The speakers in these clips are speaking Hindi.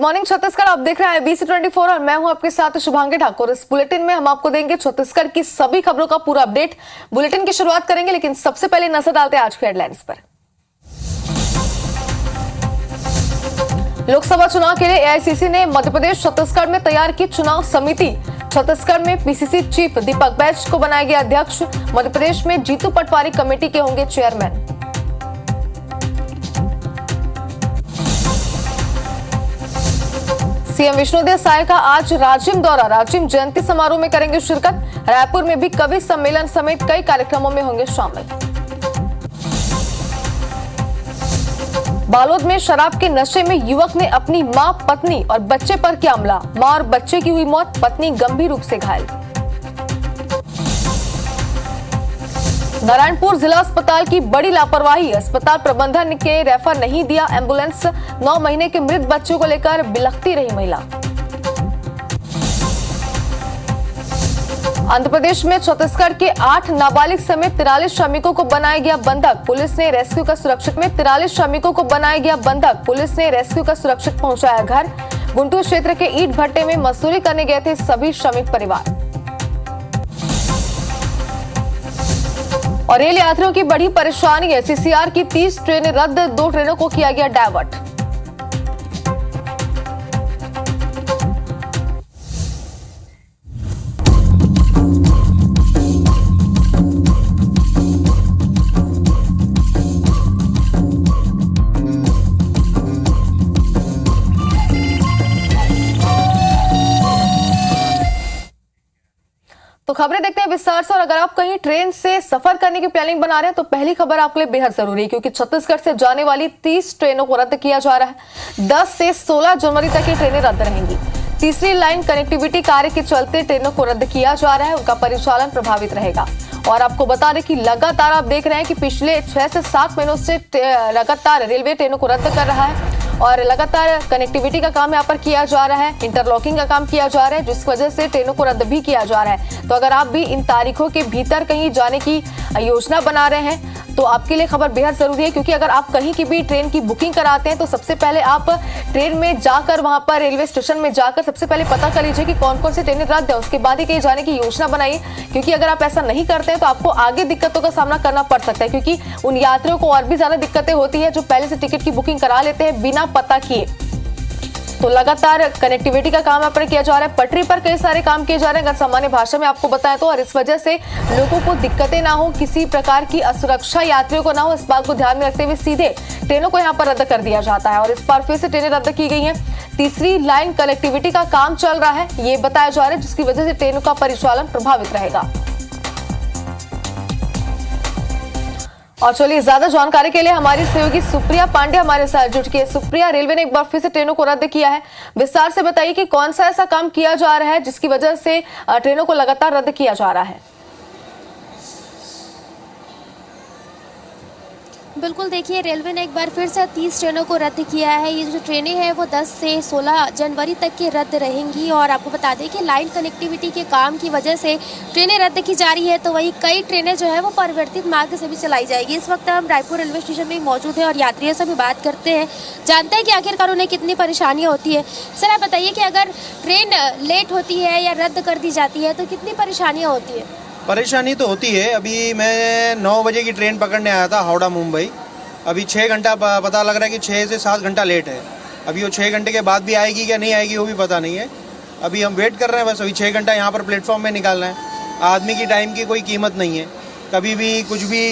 मॉर्निंग छत्तीसगढ़, आप देख रहे हैं ABC24 और मैं हूं आपके साथ शुभांगी ठाकुर। इस बुलेटिन में हम आपको देंगे छत्तीसगढ़ की सभी खबरों का पूरा अपडेट। बुलेटिन की शुरुआत करेंगे, लेकिन सबसे पहले नजर डालते हैं आज की हेडलाइंस पर। लोकसभा चुनाव के लिए एआईसीसी ने मध्य प्रदेश छत्तीसगढ़ में तैयार की चुनाव समिति। छत्तीसगढ़ में पीसीसी चीफ दीपक बैज को बनाया गया अध्यक्ष। मध्य प्रदेश में जीतू पटवारी कमेटी के होंगे चेयरमैन। सीएम विष्णुदेव साय का आज राजिम दौरा। राजिम जयंती समारोह में करेंगे शिरकत। रायपुर में भी कवि सम्मेलन समेत कई कार्यक्रमों में होंगे शामिल। बालोद में शराब के नशे में युवक ने अपनी मां, पत्नी और बच्चे पर किया हमला। मां और बच्चे की हुई मौत, पत्नी गंभीर रूप से घायल। नारायणपुर जिला अस्पताल की बड़ी लापरवाही। अस्पताल प्रबंधन के रेफर नहीं दिया एम्बुलेंस। 9 महीने के मृत बच्चों को लेकर बिलखती रही महिला। आंध्र प्रदेश में छत्तीसगढ़ के 8 नाबालिग समेत 43 श्रमिकों को बनाया गया बंधक। पुलिस ने रेस्क्यू का सुरक्षित में 43 श्रमिकों को बनाया गया बंधक। पुलिस ने रेस्क्यू का सुरक्षित पहुंचाया घर। गुंटूर क्षेत्र के ईट भट्टे में मजदूरी करने गए थे सभी श्रमिक परिवार। और रेल यात्रियों की बड़ी परेशानी है। सीसीआर की 30 ट्रेनें रद्द, 2 ट्रेनों को किया गया डायवर्ट। तो खबरें देखते हैं विस्तार से। और अगर आप कहीं ट्रेन से सफर करने की प्लानिंग बना रहे हैं तो पहली खबर आपके लिए बेहद जरूरी है, क्योंकि छत्तीसगढ़ से जाने वाली 30 ट्रेनों को रद्द किया जा रहा है। 10 से 16 जनवरी तक ये ट्रेनें रद्द रहेंगी। तीसरी लाइन कनेक्टिविटी कार्य के चलते ट्रेनों को रद्द किया जा रहा है, उनका परिचालन प्रभावित रहेगा। और आपको बता दें कि लगातार आप देख रहे हैं कि पिछले 6 से 7 महीनों से लगातार रेलवे ट्रेनों को रद्द कर रहा है और लगातार कनेक्टिविटी का काम यहाँ पर किया जा रहा है, इंटरलॉकिंग का काम किया जा रहा है, जिस वजह से ट्रेनों को रद्द भी किया जा रहा है। तो अगर आप भी इन तारीखों के भीतर कहीं जाने की योजना बना रहे हैं तो आपके लिए खबर बेहद जरूरी है, क्योंकि अगर आप कहीं की भी ट्रेन की बुकिंग कराते हैं तो सबसे पहले आप ट्रेन में जाकर वहां पर रेलवे स्टेशन में जाकर सबसे पहले पता कर लीजिए कि कौन कौन सी ट्रेनें रद्द है, उसके बाद ही कहीं जाने की योजना बनाइए। क्योंकि अगर आप ऐसा नहीं करते हैं तो आपको आगे दिक्कतों का सामना करना पड़ सकता है, क्योंकि उन यात्रियों को और भी ज्यादा दिक्कतें होती है जो पहले से टिकट की बुकिंग करा लेते हैं बिना पता किए। तो लगातार कनेक्टिविटी का काम यहाँ पर किया जा रहा है, पटरी पर कई सारे काम किए जा रहे हैं, अगर सामान्य भाषा में आपको बताएं तो। और इस वजह से लोगों को दिक्कतें ना हो, किसी प्रकार की असुरक्षा यात्रियों को ना हो, इस बात को ध्यान में रखते हुए सीधे ट्रेनों को यहाँ पर रद्द कर दिया जाता है। और इस बार फिर से ट्रेनें रद्द की गई हैं। तीसरी लाइन कनेक्टिविटी का काम चल रहा है, ये बताया जा रहा है, जिसकी वजह से ट्रेनों का परिचालन प्रभावित रहेगा। और चलिए ज्यादा जानकारी के लिए हमारी सहयोगी सुप्रिया पांडे हमारे साथ जुट गई। सुप्रिया, रेलवे ने एक बार फिर से ट्रेनों को रद्द किया है, विस्तार से बताइए कि कौन सा ऐसा काम किया जा रहा है जिसकी वजह से ट्रेनों को लगातार रद्द किया जा रहा है। बिल्कुल, देखिए रेलवे ने एक बार फिर से 30 ट्रेनों को रद्द किया है। ये जो ट्रेनें हैं वो 10 से 16 जनवरी तक के रद्द रहेंगी। और आपको बता दें कि लाइन कनेक्टिविटी के काम की वजह से ट्रेनें रद्द की जा रही है, तो वहीं कई ट्रेनें जो है वो परिवर्तित मार्ग से भी चलाई जाएगी। इस वक्त हम रायपुर रेलवे स्टेशन में मौजूद हैं और यात्रियों से भी बात करते हैं, जानते हैं कि आखिरकार उन्हें कितनी परेशानियाँ होती है। सर, आप बताइए कि अगर ट्रेन लेट होती है या रद्द कर दी जाती है तो कितनी परेशानियाँ होती है? परेशानी तो होती है। अभी मैं 9 बजे की ट्रेन पकड़ने आया था हावड़ा मुंबई। अभी 6 घंटा पता लग रहा है कि 6 से 7 घंटा लेट है। अभी वो 6 घंटे के बाद भी आएगी क्या नहीं आएगी वो भी पता नहीं है। अभी हम वेट कर रहे हैं, बस अभी 6 घंटा यहाँ पर प्लेटफॉर्म में निकालना है। आदमी की टाइम की कोई कीमत नहीं है, कभी भी कुछ भी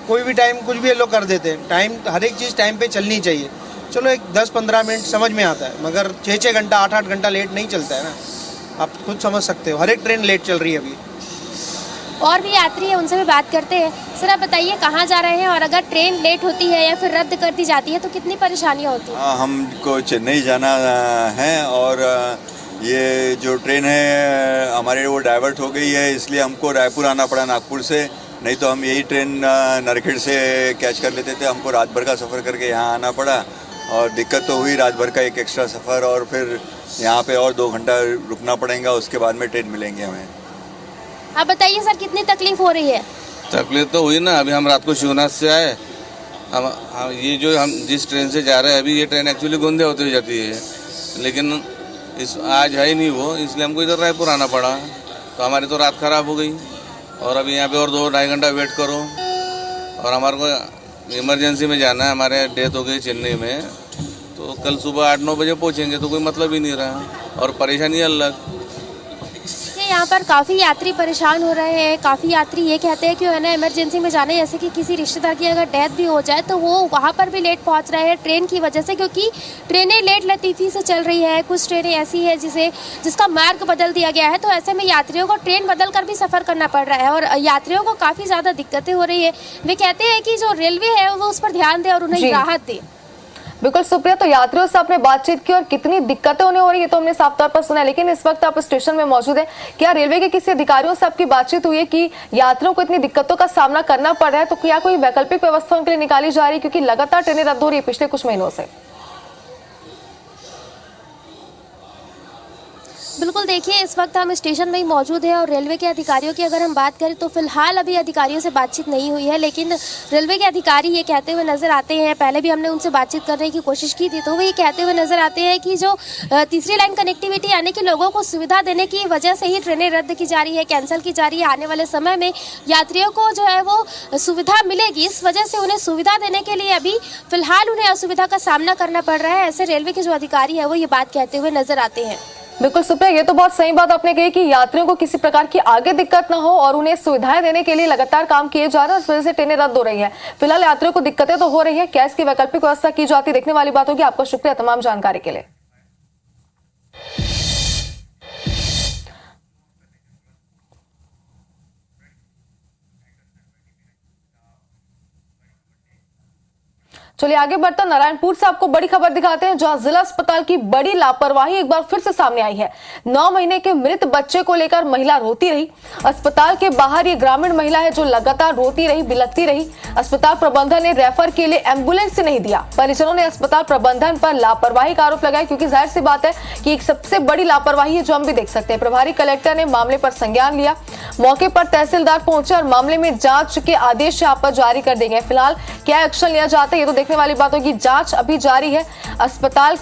कोई भी टाइम कुछ भी ये लोग कर देते हैं। टाइम, हर एक चीज़ टाइम पे चलनी चाहिए। चलो एक 10-15 मिनट समझ में आता है, मगर 6-6 घंटा 8-8 घंटा लेट नहीं चलता है ना, आप खुद समझ सकते हो। हर एक ट्रेन लेट चल रही है अभी। और भी यात्री है, उनसे भी बात करते हैं। सर, आप बताइए कहाँ जा रहे हैं और अगर ट्रेन लेट होती है या फिर रद्द कर दी जाती है तो कितनी परेशानियाँ होती हैं? हमको चेन्नई जाना है और ये जो ट्रेन है हमारे वो डाइवर्ट हो गई है, इसलिए हमको रायपुर आना पड़ा नागपुर से। नहीं तो हम यही ट्रेन नरखेड़ से कैच कर लेते थे। हमको रात भर का सफ़र करके यहाँ आना पड़ा और दिक्कत तो हुई, रात भर का एक एक्स्ट्रा सफ़र और फिर यहाँ पे और 2 घंटा रुकना पड़ेगा, उसके बाद में ट्रेन मिलेंगे हमें। आप बताइए सर, कितनी तकलीफ हो रही है? तकलीफ तो हुई ना। अभी हम रात को शिवनाथ से आए, हम ये जो हम जिस ट्रेन से जा रहे हैं अभी, ये ट्रेन एक्चुअली गोंदिया होते हुए जाती है। लेकिन इस आज है ही नहीं वो, इसलिए हमको इधर रायपुर आना पड़ा। तो हमारी तो रात खराब हो गई और अभी यहाँ पे और 2-2.5 घंटा वेट करो और हमारे को इमरजेंसी में जाना है, हमारे डेथ हो गई चेन्नई में। तो कल सुबह 8-9 बजे पहुँचेंगे तो कोई मतलब ही नहीं रहा और परेशानी अलग। यहाँ पर काफ़ी यात्री परेशान हो रहे हैं। काफ़ी यात्री ये कहते हैं कि है ना इमरजेंसी में जाना है, जैसे कि किसी रिश्तेदार की अगर डेथ भी हो जाए तो वो वहाँ पर भी लेट पहुँच रहे हैं ट्रेन की वजह से, क्योंकि ट्रेनें लेट लतीफ़ी से चल रही है। कुछ ट्रेनें ऐसी है जिसका मार्ग बदल दिया गया है, तो ऐसे में यात्रियों को ट्रेन बदल कर भी सफ़र करना पड़ रहा है और यात्रियों को काफ़ी ज़्यादा दिक्कतें हो रही है। वे कहते हैं कि जो रेलवे है वो उस पर ध्यान दे और उन्हें राहत दे। बिल्कुल सुप्रिया, तो यात्रियों से आपने बातचीत की और कितनी दिक्कतें उन्हें हो रही है तो हमने साफ तौर पर सुना है, लेकिन इस वक्त आप स्टेशन में मौजूद है। क्या रेलवे के किसी अधिकारियों से आपकी बातचीत हुई है कि यात्रियों को इतनी दिक्कतों का सामना करना पड़ रहा है, तो क्या कोई वैकल्पिक व्यवस्था उनके लिए निकाली जा रही है, क्योंकि लगातार ट्रेनें रद्द हो रही है पिछले कुछ महीनों से? बिल्कुल, देखिए इस वक्त हम स्टेशन में ही मौजूद हैं और रेलवे के अधिकारियों की अगर हम बात करें तो फिलहाल अभी अधिकारियों से बातचीत नहीं हुई है, लेकिन रेलवे के अधिकारी ये कहते हुए नज़र आते हैं, पहले भी हमने उनसे बातचीत करने की कोशिश की थी, तो वो ये कहते हुए नज़र आते हैं कि जो तीसरी लाइन कनेक्टिविटी यानी कि लोगों को सुविधा देने की वजह से ही ट्रेनें रद्द की जा रही है, कैंसिल की जा रही है। आने वाले समय में यात्रियों को जो है वो सुविधा मिलेगी, इस वजह से उन्हें सुविधा देने के लिए अभी फिलहाल उन्हें असुविधा का सामना करना पड़ रहा है। ऐसे रेलवे के जो अधिकारी है वो ये बात कहते हुए नजर आते हैं। बिल्कुल सुप्रिया, ये तो बहुत सही बात आपने कही कि यात्रियों को किसी प्रकार की आगे दिक्कत ना हो और उन्हें सुविधाएं देने के लिए लगातार काम किए जा रहे हैं, इस वजह से ट्रेनें रद्द हो रही है। फिलहाल यात्रियों को दिक्कतें तो हो रही है, क्या इसकी वैकल्पिक व्यवस्था की जाती, देखने वाली बात होगी। आपका शुक्रिया तमाम जानकारी के लिए। चलिए आगे बढ़ते नारायणपुर से आपको बड़ी खबर दिखाते हैं, जहां जिला अस्पताल की बड़ी लापरवाही एक बार फिर से सामने आई है। 9 महीने के मृत बच्चे को लेकर महिला रोती रही। अस्पताल के बाहर ये ग्रामीण महिला है जो लगातार रोती रही, बिलखती रही। अस्पताल प्रबंधन ने रेफर के लिए एम्बुलेंस नहीं दिया। परिजनों ने अस्पताल प्रबंधन पर लापरवाही का आरोप लगाया, क्योंकि जाहिर सी बात है कि एक सबसे बड़ी लापरवाही है जो हम भी देख सकते हैं। प्रभारी कलेक्टर ने मामले पर संज्ञान लिया, मौके पर तहसीलदार पहुंचे और मामले में जांच के आदेश यहाँ पर जारी कर दिए गए। फिलहाल क्या एक्शन लिया जाता है ये तो देखने वाली बात होगी। जांच अभी जारी है।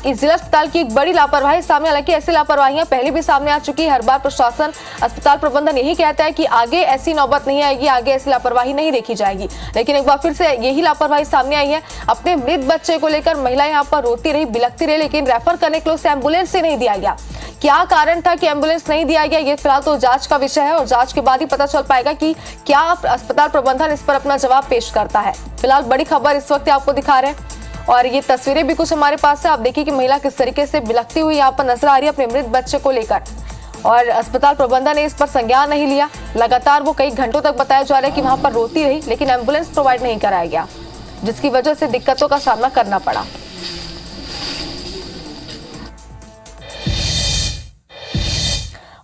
जिला अस्पताल की एक बड़ी लापरवाही सामने, हालांकि ऐसी लापरवाहियां पहले भी सामने आ चुकी है। हर बार प्रशासन, अस्पताल प्रबंधन यही कहता है कि आगे ऐसी नौबत नहीं आएगी, आगे ऐसी लापरवाही नहीं देखी जाएगी, लेकिन एक बार फिर से यही लापरवाही सामने आई है। अपने मृत बच्चे को लेकर महिला यहाँ पर रोती रही, बिलखती रही, लेकिन रेफर करने के लिए उसे एम्बुलेंस से नहीं दिया गया। क्या कारण था कि एम्बुलेंस नहीं दिया गया, ये फिलहाल तो जांच का विषय है और जांच के बाद ही पता चल पाएगा कि क्या अस्पताल प्रबंधन इस पर अपना जवाब पेश करता है। फिलहाल बड़ी खबर इस वक्त आपको दिखा रहे हैं और ये तस्वीरें भी कुछ हमारे पास है। आप देखिए कि महिला किस तरीके से बिलखती हुई यहाँ पर नजर आ रही है अपने मृत बच्चे को लेकर, और अस्पताल प्रबंधन ने इस पर संज्ञान नहीं लिया। लगातार वो कई घंटों तक बताया जा रहा है कि वहां पर रोती रही, लेकिन एम्बुलेंस प्रोवाइड नहीं कराया गया, जिसकी वजह से दिक्कतों का सामना करना पड़ा।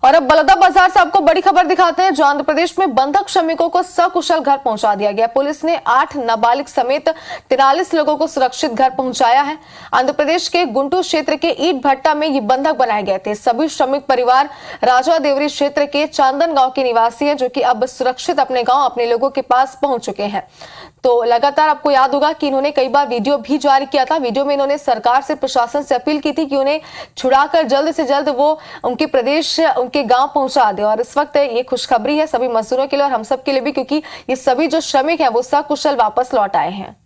और अब बलौदा बाजार से आपको बड़ी खबर दिखाते हैं, जो आंध्र प्रदेश में बंधक श्रमिकों को सकुशल घर पहुंचा दिया गया। पुलिस ने 8 नाबालिग समेत 43 लोगों को सुरक्षित घर पहुंचाया है। आंध्र प्रदेश के गुंटूर क्षेत्र के ईट भट्टा में ये बंधक बनाए गए थे। सभी श्रमिक परिवार राजा देवरी क्षेत्र के चांदन गांव के निवासी हैं, जो कि अब सुरक्षित अपने गांव, अपने लोगों के पास पहुंच चुके हैं। तो लगातार आपको याद होगा कि इन्होंने कई बार वीडियो भी जारी किया था। वीडियो में इन्होंने सरकार से, प्रशासन से अपील की थी कि उन्हें छुड़ाकर जल्द से जल्द वो उनके प्रदेश, उनके गांव पहुंचा दे। और इस वक्त ये खुशखबरी है सभी मजदूरों के लिए और हम सब के लिए भी, क्योंकि ये सभी जो श्रमिक हैं वो सकुशल वापस लौट आए हैं।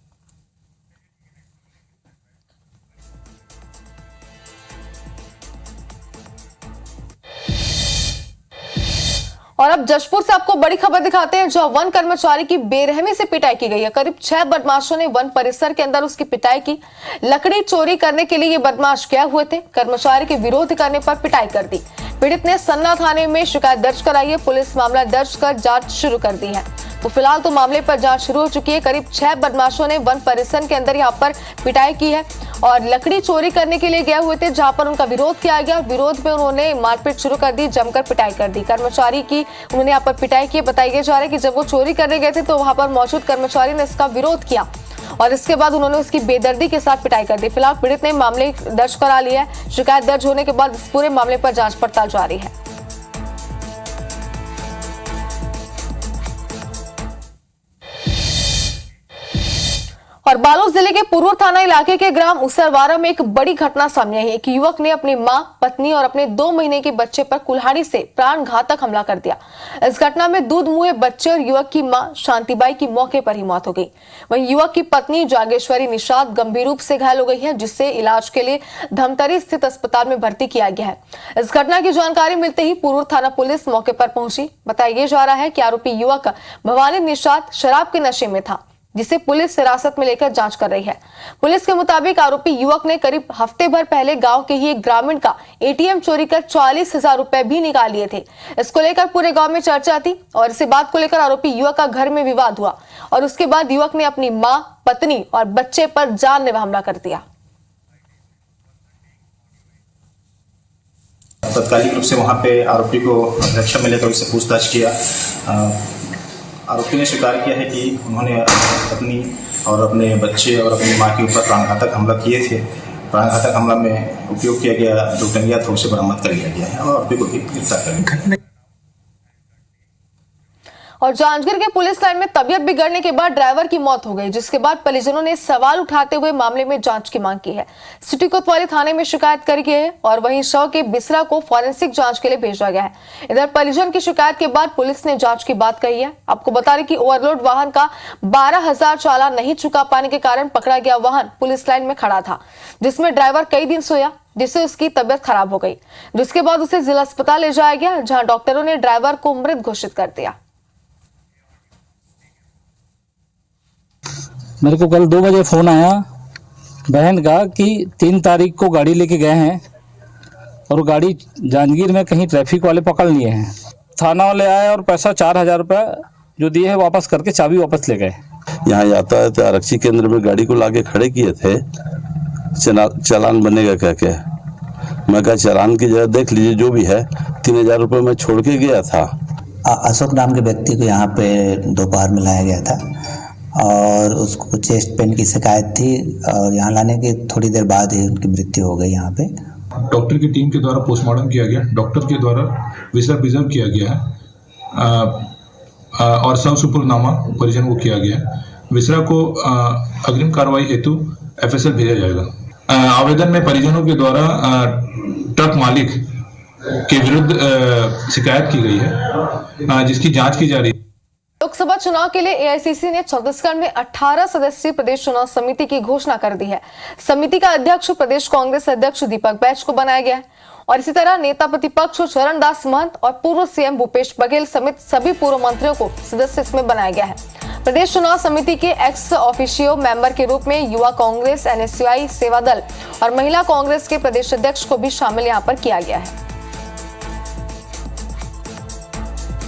और अब जशपुर से आपको बड़ी खबर दिखाते हैं, जहां वन कर्मचारी की बेरहमी से पिटाई की गई है। करीब 6 बदमाशों ने वन परिसर के अंदर उसकी पिटाई की। लकड़ी चोरी करने के लिए ये बदमाश गए हुए थे। कर्मचारी के विरोध करने पर पिटाई कर दी। पीड़ित ने सन्ना थाने में शिकायत दर्ज कराई है। पुलिस मामला दर्ज कर जांच शुरू कर दी है। तो फिलहाल तो मामले पर जांच शुरू हो चुकी है। करीब 6 बदमाशों ने वन परिसर के अंदर यहाँ पर पिटाई की है और लकड़ी चोरी करने के लिए गए हुए थे, जहां पर उनका विरोध किया गया। विरोध में उन्होंने मारपीट शुरू कर दी, जमकर पिटाई कर दी। कर्मचारी की उन्होंने यहाँ पर पिटाई की। बताया जा रहा है कि जब वो चोरी करने गए थे तो वहां पर मौजूद कर्मचारी ने इसका विरोध किया और इसके बाद उन्होंने उसकी बेदर्दी के साथ पिटाई कर दी। फिलहाल पीड़ित ने मामले दर्ज करा लिया है। शिकायत दर्ज होने के बाद इस पूरे मामले पर जांच पड़ताल जारी है। और और बालोद जिले के पूर्व थाना इलाके के ग्राम उसरवारा में एक बड़ी घटना सामने आई है। एक युवक ने अपनी मां, पत्नी और अपने 2 महीने के बच्चे पर कुल्हाड़ी से प्राण घातक हमला कर दिया। इस घटना में दूध मुहे बच्चे और युवक की मां शांतिबाई की मौके पर ही मौत हो गई। वहीं युवक की पत्नी जागेश्वरी निषाद गंभीर रूप से घायल हो गई है, जिसे इलाज के लिए धमतरी स्थित अस्पताल में भर्ती किया गया है। इस घटना की जानकारी मिलते ही पूर्व थाना पुलिस मौके पर पहुंची। बताया जा रहा है कि आरोपी युवक भवानी निषाद शराब के नशे में था, जिसे पुलिस हिरासत में लेकर जांच कर रही है। पुलिस के मुताबिक आरोपी युवक ने करीब हफ्ते भर पहले गांव के ही एक ग्रामीण का एटीएम चोरी कर 40,000 रुपए भी निकाल लिए थे। इसको लेकर पूरे गांव में चर्चा थी और इसी बात को लेकर आरोपी युवक का घर में विवाद हुआ और उसके बाद युवक ने अपनी मां, पत्नी और बच्चे पर जानलेवा हमला कर दिया। तत्कालिक रूप से वहां पे आरोपी को रक्षा मिले तो उससे पूछताछ किया। आरोपी ने स्वीकार किया है कि उन्होंने अपनी पत्नी और अपने बच्चे और अपनी मां के ऊपर प्राणघातक हमला किए थे। प्राणघातक हमला में उपयोग किया गया दुर्गंधिया थोक से बरामद कर लिया गया है और आरोपी को भी गिरफ्तार कर लिया। और जांजगीर के पुलिस लाइन में तबियत बिगड़ने के बाद ड्राइवर की मौत हो गई, जिसके बाद परिजनों ने सवाल उठाते हुए मामले में जांच की मांग की है। सिटी कोतवाली थाने में शिकायत करी गई है और वहीं शव के बिसरा को फॉरेंसिक जांच के लिए भेजा गया है। इधर परिजन की शिकायत के बाद पुलिस ने जांच की बात कही है। आपको बता दें कि ओवरलोड वाहन का 12,000 चालान नहीं चुका पाने के कारण पकड़ा गया वाहन पुलिस लाइन में खड़ा था, जिसमें ड्राइवर कई दिन सोया, जिससे उसकी तबियत खराब हो गई, जिसके बाद उसे जिला अस्पताल ले जाया गया, जहां डॉक्टरों ने ड्राइवर को मृत घोषित कर दिया। मेरे को कल 2 बजे फ़ोन आया बहन का कि 3 तारीख को गाड़ी लेके गए हैं और गाड़ी जांजगीर में कहीं ट्रैफिक वाले पकड़ लिए हैं। थाना वाले आए और पैसा 4,000 रुपये जो दिए है वापस करके चाबी वापस ले गए। यहाँ यातायात आरक्षी केंद्र में गाड़ी को लाके खड़े किए थे, चालान बनेगा क्या क्या। मैं कहा चालान की जगह देख लीजिए जो भी है, 3,000 रुपये मैं छोड़ के गया था। अशोक नाम के व्यक्ति को यहाँ पे दोपहर में लाया गया था और उसको चेस्ट पेन की शिकायत थी और यहाँ लाने के थोड़ी देर बाद ही उनकी मृत्यु हो गई। यहाँ पे डॉक्टर की टीम के द्वारा पोस्टमार्टम किया गया, डॉक्टर के द्वारा विसरा प्रिजर्व किया गया है और शव सुपुर्दनामा परिजन को किया गया है। विसरा को अग्रिम कार्रवाई हेतु FSL भेजा जाएगा। आवेदन में परिजनों के द्वारा ट्रक मालिक के विरुद्ध शिकायत की गई है, जिसकी जाँच की जा रही है। लोकसभा चुनाव के लिए एआईसीसी ने छत्तीसगढ़ में 18 सदस्यीय प्रदेश चुनाव समिति की घोषणा कर दी है। समिति का अध्यक्ष प्रदेश कांग्रेस अध्यक्ष दीपक बैज को बनाया गया है और इसी तरह नेता प्रतिपक्ष चरणदास महंत और पूर्व सीएम भूपेश बघेल समेत सभी पूर्व मंत्रियों को सदस्य इसमें बनाया गया है। प्रदेश चुनाव समिति के एक्स ऑफिशियो मेंबर के रूप में युवा कांग्रेस, NSUI, सेवा दल और महिला कांग्रेस के प्रदेश अध्यक्ष को भी शामिल यहाँ पर किया गया है।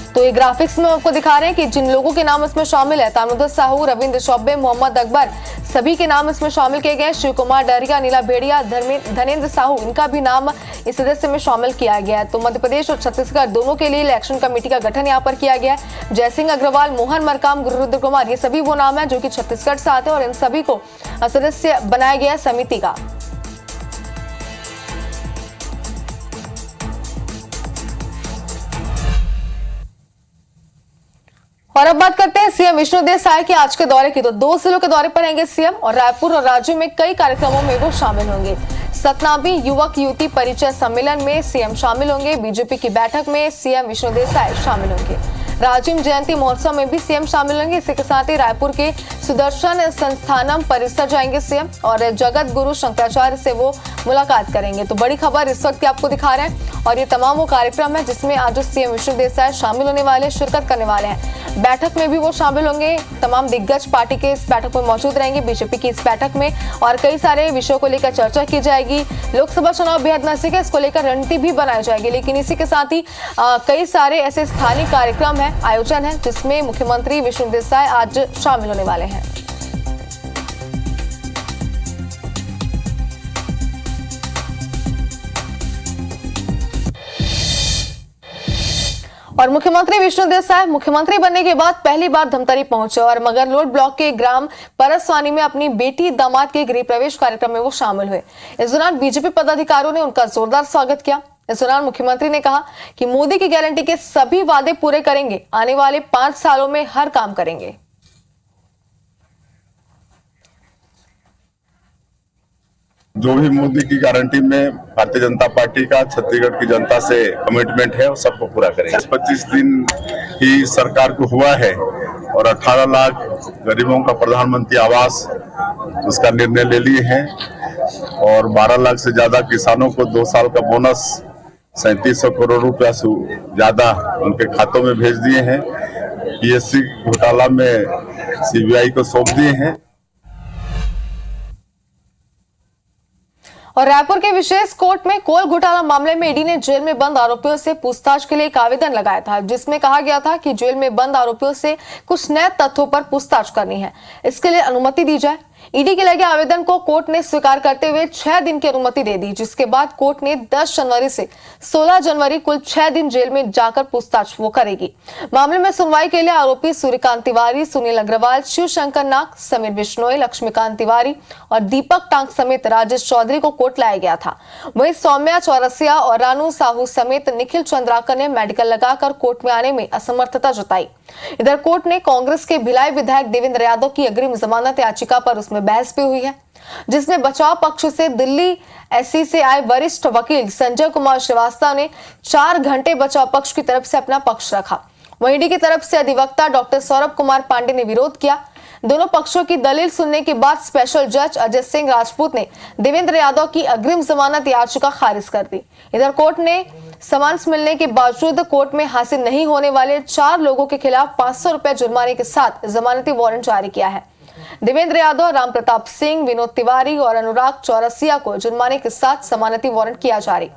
तो ये ग्राफिक्स में आपको दिखा रहे हैं कि जिन लोगों के नाम इसमें शामिल है, तानुदर साहू, रविंद्र चौबे, मोहम्मद अकबर, सभी के नाम इसमें शामिल किए गए। शिव कुमार डहरिया, नीला भेड़िया, धनेन्द्र साहू, इनका भी नाम इस सदस्य में शामिल किया गया है। तो मध्य प्रदेश और छत्तीसगढ़ दोनों के लिए इलेक्शन कमेटी का गठन यहाँ पर किया गया है। जयसिंह अग्रवाल, मोहन मरकाम, गुरुरुद्र कुमार, ये सभी वो नाम है जो कि छत्तीसगढ़ से आते हैं और इन सभी को सदस्य बनाया गया समिति का। और अब बात करते हैं सीएम विष्णुदेव साय के आज के दौरे की। तो 2 जिलों के दौरे पर रहेंगे सीएम और रायपुर और राज्य में कई कार्यक्रमों में वो शामिल होंगे। सतनामी युवक युवती परिचय सम्मेलन में सीएम शामिल होंगे। बीजेपी की बैठक में सीएम विष्णुदेव साय शामिल होंगे। राजीव जयंती महोत्सव में भी सीएम शामिल होंगे। इसी के साथ ही रायपुर के सुदर्शन संस्थानम परिसर जाएंगे सीएम और जगत गुरु शंकराचार्य से वो मुलाकात करेंगे। तो बड़ी खबर इस वक्त आपको दिखा रहे हैं और ये तमाम वो कार्यक्रम है जिसमें आज सीएम विष्णुदेव साय शामिल होने वाले, शिरकत करने वाले हैं। बैठक में भी वो शामिल होंगे। तमाम दिग्गज पार्टी के इस बैठक में मौजूद रहेंगे, बीजेपी की इस बैठक में, और कई सारे विषयों को लेकर चर्चा की जाएगी। लोकसभा चुनाव बेहद नजदीक है, इसको लेकर रणनीति भी बनाई जाएगी। लेकिन इसी के साथ ही कई सारे ऐसे स्थानीय कार्यक्रम है, आयोजन है, जिसमें मुख्यमंत्री विष्णुदेव साय आज शामिल होने वाले हैं। और मुख्यमंत्री विष्णुदेव साय मुख्यमंत्री बनने के बाद पहली बार धमतरी पहुंचे और मगरलोड ब्लॉक के ग्राम परसवानी में अपनी बेटी दामाद के गृह प्रवेश कार्यक्रम में वो शामिल हुए। इस दौरान बीजेपी पदाधिकारियों ने उनका जोरदार स्वागत किया। इस दौरान मुख्यमंत्री ने कहा कि मोदी की गारंटी के सभी वादे पूरे करेंगे, आने वाले 5 सालों में हर काम करेंगे। जो भी मोदी की गारंटी में भारतीय जनता पार्टी का छत्तीसगढ़ की जनता से कमिटमेंट है वो सबको पूरा करेंगे। 25 दिन ही सरकार को हुआ है और 18 लाख गरीबों का प्रधानमंत्री आवास उसका निर्णय ले लिए हैं और 12 लाख से ज्यादा किसानों को 2 साल का बोनस 3700 करोड़ रुपया से ज्यादा उनके खातों में भेज दिए हैं। पीएससी घोटाला में सीबीआई को सौंप दिए हैं। और रायपुर के विशेष कोर्ट में कोल घोटाला मामले में ईडी ने जेल में बंद आरोपियों से पूछताछ के लिए एक आवेदन लगाया था, जिसमें कहा गया था कि जेल में बंद आरोपियों से कुछ नए तथ्यों पर पूछताछ करनी है, इसके लिए अनुमति दी जाए। ईडी के लगे आवेदन को कोर्ट ने स्वीकार करते हुए 6 दिन की अनुमति दे दी, जिसके बाद कोर्ट ने 10 जनवरी से 16 जनवरी कुल 6 दिन जेल में जाकर पूछताछ वो करेगी। मामले में सुनवाई के लिए आरोपी सूर्यकांत तिवारी, सुनील अग्रवाल, शिवशंकर नाग, समीर बिश्नोई, लक्ष्मीकांत तिवारी और दीपक टांग समेत राजेश चौधरी को कोर्ट लाया गया था। वहीं सौम्या चौरसिया और रानू साहू समेत निखिल चंद्राकर ने मेडिकल लगाकर कोर्ट में आने में असमर्थता जताई। इधर कोर्ट ने कांग्रेस के भिलाई विधायक देवेंद्र यादव की अग्रिम जमानत याचिका पर उसमें बहस भी हुई है, जिसमें बचाव पक्ष से दिल्ली एससी से आए वरिष्ठ वकील संजय कुमार श्रीवास्तव ने 4 घंटे बचाव पक्ष की तरफ से अपना पक्ष रखा। वहीं ईडी की तरफ से अधिवक्ता डॉक्टर सौरभ कुमार पांडे ने विरोध किया। दोनों पक्षों की दलील सुनने के बाद स्पेशल जज अजय सिंह राजपूत ने देवेंद्र यादव की अग्रिम जमानत याचिका खारिज कर दी। इधर कोर्ट ने समन्स मिलने के बावजूद कोर्ट में हासिल नहीं होने वाले 4 लोगों के खिलाफ 500 रुपए जुर्माने के साथ जमानती वारंट जारी किया है। देवेंद्र यादव, राम प्रताप सिंह, विनोद तिवारी और अनुराग चौरसिया को जुर्माने के साथ जमानती वारंट किया जारी।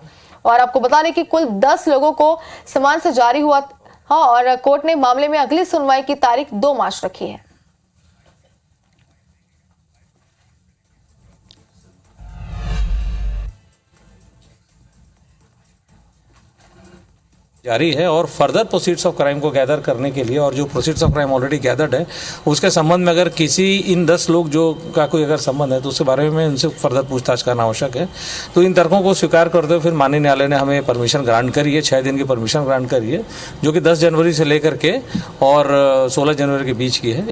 और आपको बता दें कि कुल 10 लोगों को समान से जारी हुआ और कोर्ट ने मामले में अगली सुनवाई की तारीख 2 मार्च रखी है। जारी है और फर्दर प्रोसीड्स ऑफ क्राइम को गैदर करने के लिए और जो proceeds of crime already gathered है उसके संबंध में अगर किसी इन 10 लोग जो का कोई अगर संबंध है तो उसके बारे में उनसे फर्दर पूछताछ करना आवश्यक है। तो इन तर्कों को स्वीकार करते हुए फिर माननीय न्यायालय ने हमें परमिशन ग्रांट करी है, 6 दिन की परमिशन ग्रांट करी है, जो कि 10 जनवरी से लेकर के और 16 जनवरी के बीच की है।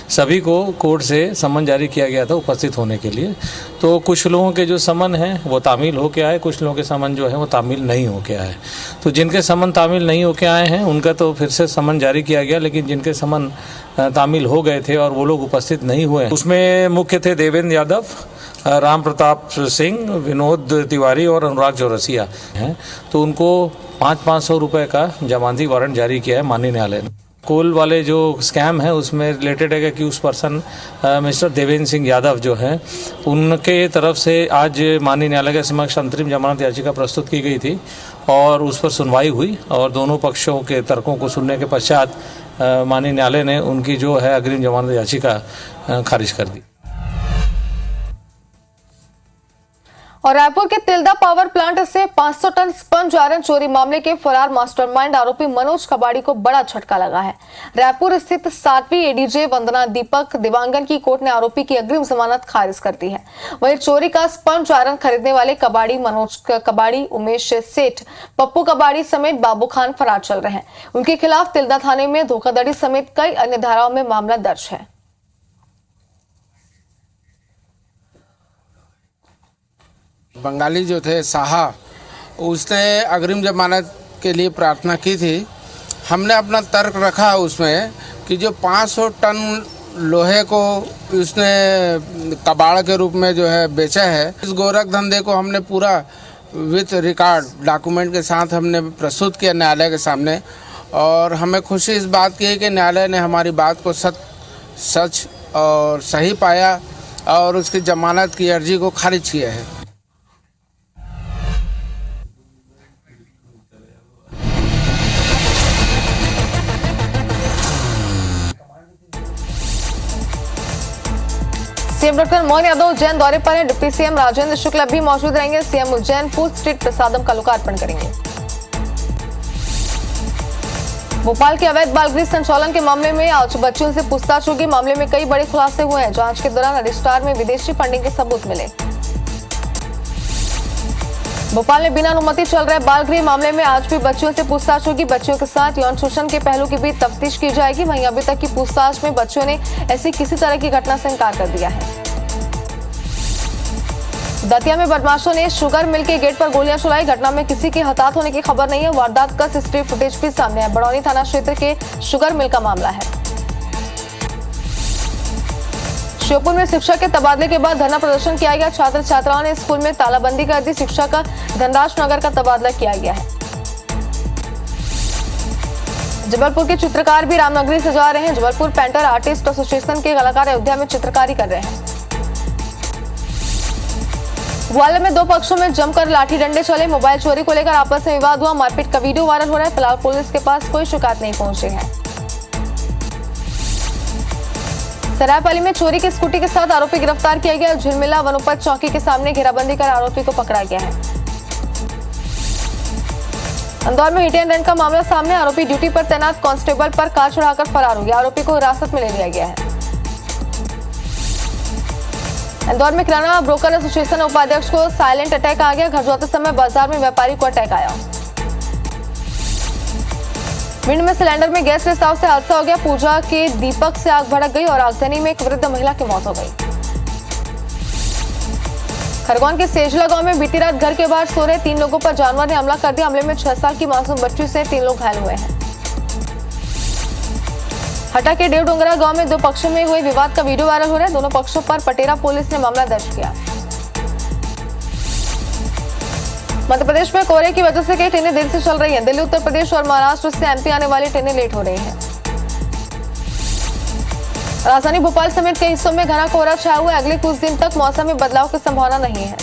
सभी को कोर्ट से समन जारी किया गया था उपस्थित होने के लिए। तो कुछ लोगों के जो समन हैं वो तामील होके आए, कुछ लोगों के समन जो है वो तामील नहीं होके आए। तो जिनके समन तामील नहीं होके आए हैं उनका तो फिर से समन जारी किया गया, लेकिन जिनके समन तामील हो गए थे और वो लोग उपस्थित नहीं हुए, उसमें मुख्य थे देवेंद्र यादव, राम प्रताप सिंह, विनोद तिवारी और अनुराग चौरसिया हैं। तो उनको 500 रुपये का जमानती वारंट जारी किया है माननीय न्यायालय ने। कोल वाले जो स्कैम है उसमें रिलेटेड है कि उस पर्सन मिस्टर देवेंद्र सिंह यादव जो हैं उनके तरफ से आज माननीय न्यायालय के समक्ष अंतरिम जमानत याचिका प्रस्तुत की गई थी और उस पर सुनवाई हुई और दोनों पक्षों के तर्कों को सुनने के पश्चात माननीय न्यायालय ने उनकी जो है अग्रिम जमानत याचिका खारिज कर दी। और रायपुर के तिल्दा पावर प्लांट से 500 टन स्पंज आयरन चोरी मामले के फरार मास्टरमाइंड आरोपी मनोज कबाड़ी को बड़ा झटका लगा है। रायपुर स्थित 7वीं एडीजे वंदना दीपक दिवांगन की कोर्ट ने आरोपी की अग्रिम जमानत खारिज कर दी है। वहीं चोरी का स्पंज आयरन खरीदने वाले कबाड़ी मनोज कबाड़ी, उमेश सेठ, पप्पू कबाड़ी समेत बाबू खान फरार चल रहे हैं। उनके खिलाफ तिल्दा थाने में धोखाधड़ी समेत कई अन्य धाराओं में मामला दर्ज है। बंगाली जो थे साहा, उसने अग्रिम जमानत के लिए प्रार्थना की थी। हमने अपना तर्क रखा उसमें कि जो 500 टन लोहे को उसने कबाड़ के रूप में जो है बेचा है, इस गोरख धंधे को हमने पूरा विथ रिकॉर्ड डॉक्यूमेंट के साथ हमने प्रस्तुत किया न्यायालय के सामने। और हमें खुशी इस बात की है कि न्यायालय ने हमारी बात को सच और सही पाया और उसकी जमानत की अर्जी को खारिज किया है। सीएम डॉक्टर मोहन यादव उज्जैन दौरे पर हैं। डिप्टी सीएम राजेंद्र शुक्ला भी मौजूद रहेंगे। सीएम उज्जैन फूड स्ट्रीट प्रसादम का लोकार्पण करेंगे। भोपाल के अवैध बालगृह संचालन के मामले में आज बच्चियों से पूछताछ होगी। मामले में कई बड़े खुलासे हुए हैं। जांच के दौरान रजिस्ट्रार में विदेशी फंडिंग के सबूत मिले। भोपाल में बिना अनुमति चल रहे बालगृह मामले में आज भी बच्चियों से पूछताछ होगी। बच्चियों के साथ यौन शोषण के पहलू की भी तफ्तीश की जाएगी। वहीं अभी तक की पूछताछ में बच्चियों ने ऐसी किसी तरह की घटना से इनकार कर दिया है। दतिया में बदमाशों ने शुगर मिल के गेट पर गोलियां चलाई। घटना में किसी के हताहत होने की खबर नहीं है। वारदात का सीसीटीवी फुटेज भी सामने है। बड़ौनी थाना क्षेत्र के शुगर मिल का मामला है। श्योपुर में शिक्षा के तबादले के बाद धरना प्रदर्शन किया गया। छात्र छात्राओं ने स्कूल में तालाबंदी कर दी। शिक्षा का धनराज नगर का तबादला किया गया है। जबलपुर के चित्रकार भी रामनगरी सजा रहे हैं। जबलपुर पेंटर आर्टिस्ट एसोसिएशन के कलाकार अयोध्या में चित्रकारी कर रहे हैं। ग्वालियर में दो पक्षों में जमकर लाठी डंडे चले। मोबाइल चोरी को लेकर आपस में विवाद हुआ। मारपीट का वीडियो वायरल हो रहा है। फिलहाल पुलिस के पास कोई शिकायत नहीं पहुंची है। सरायपाली में चोरी की स्कूटी के साथ आरोपी गिरफ्तार किया गया। झिलमिला वनोपत चौकी के सामने घेराबंदी कर आरोपी को पकड़ा गया है। इंदौर में हिट एंड रन का मामला सामने। आरोपी ड्यूटी पर तैनात कांस्टेबल पर कार चढ़ाकर फरार हो गया। आरोपी को हिरासत में ले लिया गया है। इंदौर में किराना ब्रोकर एसोसिएशन उपाध्यक्ष को साइलेंट अटैक आ गया। घर जाते समय बाजार में व्यापारी को अटैक आया। भिंड में सिलेंडर में गैस रिसाव से हादसा हो गया। पूजा के दीपक से आग भड़क गई और आगजनी में एक वृद्ध महिला की मौत हो गई। खरगोन के सेजला गांव में बीती रात घर के बाहर सो रहे 3 लोगों पर जानवर ने हमला कर दिया। हमले में 6 साल की मासूम बच्ची से 3 लोग घायल हुए हैं। हटा के देवडोंगरा गांव में दो पक्षों में हुए विवाद का वीडियो वायरल हो रहा है। दोनों पक्षों पर पटेरा पुलिस ने मामला दर्ज किया। मध्य प्रदेश में कोहरे की वजह से कई ट्रेनें देर से चल रही हैं। दिल्ली, उत्तर प्रदेश और महाराष्ट्र से एमपी आने वाली ट्रेनें लेट हो रही हैं। राजधानी भोपाल समेत कई हिस्सों में घना कोहरा छाया हुआ है। अगले कुछ दिन तक मौसम में बदलाव की संभावना नहीं है।